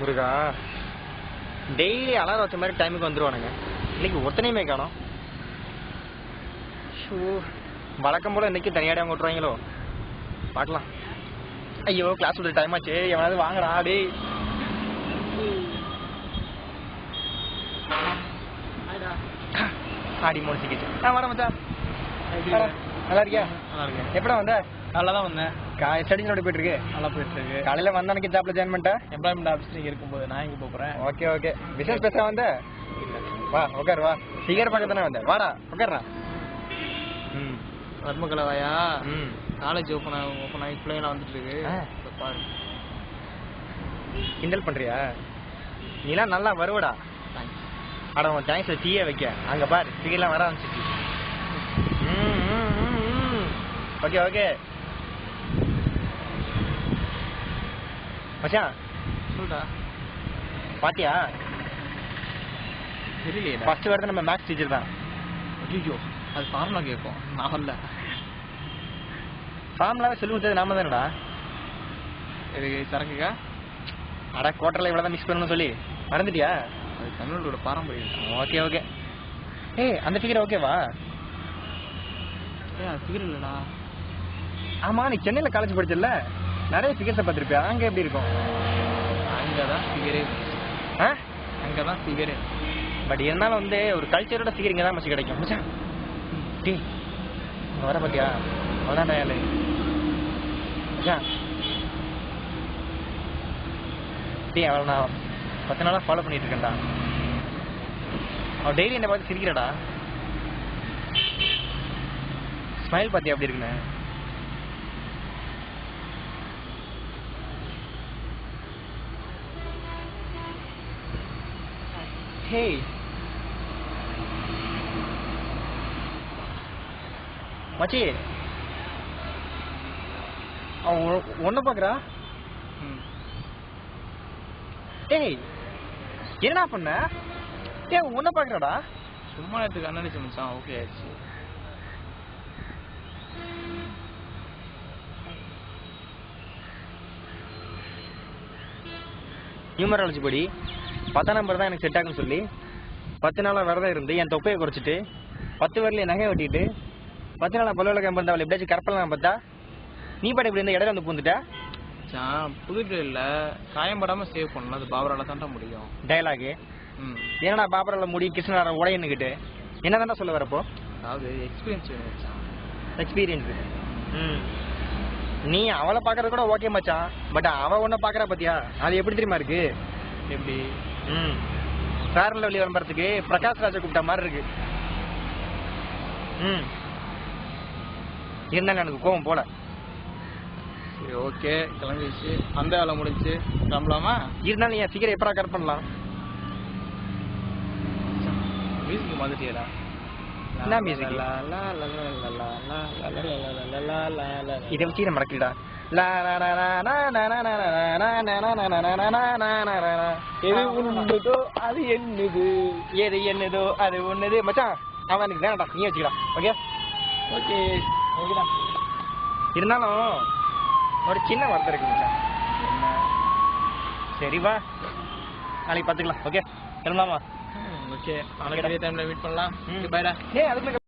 முருகா, daily alarm வச்ச மாதிரி டைமுக்கு வந்துருவானுங்க. இன்னைக்கு ஒருத்தனையுமே காணோம். வழக்கம் போல இன்னைக்கு தனியாடி அவங்க விட்டுருவாங்களோ பார்க்கலாம். ஐயோ, கிளாஸ் விட டைம் ஆச்சு. எவனாவது வாங்கடா. டேய் ஆடி முடிச்சுக்கிச்சு. வர மச்சான், நல்லா இருக்கியா? நல்லா இருக்கேன். எப்படா வந்த? நல்லா தான் வந்தேன். ஸ்டடிஸ் எப்படி போயிட்டு இருக்கு? நல்லா போயிட்டு இருக்கு. காலையில வந்த அன்னைக்கு ஜாப்ல ஜாயின் பண்ணிட்டேன். எம்ப்ளாய்மெண்ட் ஆஃபீஸ் நீங்க இருக்கும்போது நான் எங்க போறேன்? Okay okay. பிசினஸ் பேச வந்த? வா உட்காரு. வா, சிகர் பார்க்க தானே வந்த. வாடா உட்காருடா. வர்மகலவாயா? காலேஜ் ஓப்பன் ஆகி பிள்ளைங்களாம் வந்துட்டு இருக்கு. பாரு, கிண்டல் பண்றியா? நீலாம் நல்லா வருவடா. அட உன் தேங்க்ஸ்ல டீயே வைக்க. அங்க பாரு, சிகர்லாம் வர ஆரம்பிச்சிச்சு. ஓகே ஓகே மச்சான், சொல்டா. பாத்தியா? தெரியலையே. ஃபர்ஸ்ட் வரது நம்ம மேக்ஸ் டீச்சர் தான். ஐயோ, அது ஃபார்முலா கேட்கும். நான் வரல. ஃபார்முலாவே சொல்லி கொடுத்தது நாம தானடா. இது சரக்குக்கா? அட குவார்டர்ல இவ்வளவுதான் மிக்ஸ் பண்ணணும்னு சொல்லி மறந்துட்டியா? அது தமிழோட பாரம்பரியம். Okay okay. ஏய், அந்த ஃபிகர் ஓகேவா? அது ஃபிகர் இல்லடா. ஆமா, நீ சென்னையில காலேஜ் படிச்சல, நிறைய ஃபிகர்ஸை பார்த்துருப்பியா? அங்க எப்படி இருக்கும்? அங்கதான் ஃபிகரே. அங்கதான் ஃபிகரே. பட் இருந்தாலும் வந்து ஒரு கல்ச்சரோட ஃபிகர் இங்கே தான் மச்சி கிடைக்கும். மச்சான் டீ வர பாத்தியா? அதான் டயாலு. மச்சான் டீ, அவளை நான் 10 நாளாக ஃபாலோ பண்ணிட்டு இருக்கேன்டா. அவன் டெய்லி என்னை பார்த்து சிரிக்கிறடா. ஸ்மைல் பார்த்தியா அப்படி இருக்குன்னு? ஹேய் மச்சி, அவன் ஒன்ன பாக்குறா. ஏய், என்ன பண்ண? ஏய், ஒன்ன பாக்குறாடா. சும்மா நேரத்துக்கு கண்ணடிச்சு மச்சான். ஓகே ஆயிடுச்சு. நியூமராலஜி படி 10 நம்பர் தான் எனக்கு செட் ஆகுன்னு சொல்லி 10 நாளா விரதம் இருந்து என் தொப்பையை குறைச்சிட்டு 10 வரலையே நகையை வெட்டிட்டு 10 நாளா பல்லுவல கேம்பு அவளை எப்படியாச்சும் கற்பலாம் பார்த்தா நீ பாட்டு இப்படி இந்த இடையில வந்து பூந்துட்ட. புது இல்ல, காயம்படாம சேவ் பண்ணணும். அது பாபரால தாண்டா முடியும். டயலாகு என்னடா பாபரால முடி கிருஷ்ணார உடையன்னுக்கிட்டு என்ன தாண்டா சொல்ல வரப்போ? அதாவது எக்ஸ்பீரியன்ஸ் வேணும். எக்ஸ்பீரியன்ஸ். நீ அவளை பாக்குறது கூட ஓகே மச்சான். பட் அவ ஒன்ன பாக்குறா பாத்தியா? அது எப்படி தெரியுமா இருக்கு? எப்படி? ஃபேர் லவ்லி விளம்பரத்துக்கு பிரகாஷ் ராஜை கூப்பிட்ட மாதிரி இருக்கு. இருந்தாலும் எனக்கு கோவம் போல. சரி ஓகே, கிளம்பிடுச்சு. அந்த வேலை முடிஞ்சு கிளம்பலாமா? இருந்தாலும் என் ஃபிகரை எப்படா கட் பண்ணலாம்? மியூசிக் மாதிரிடா. என்ன மியூசிக்? இதை வச்சு நம்ம மறக்கலடா. எது உன்னதோ அது என்னது, எது என்னதோ அது ஒன்னது. மச்சான் அவனுக்கு வேணாடா, நீ வச்சுக்கலாம். ஓகே ஓகே ஓகேடா. இருந்தாலும் ஒரு சின்ன வார்த்தை இருக்கு மச்சான். என்ன? சரி வா, நாளைக்கு பார்த்துக்கலாம். ஓகே கிளம்பலாமா? ஓகே, நாளைக்கு அதே டைம்ல மீட் பண்ணலாம். பைடா. ஏய், அதுக்குள்ள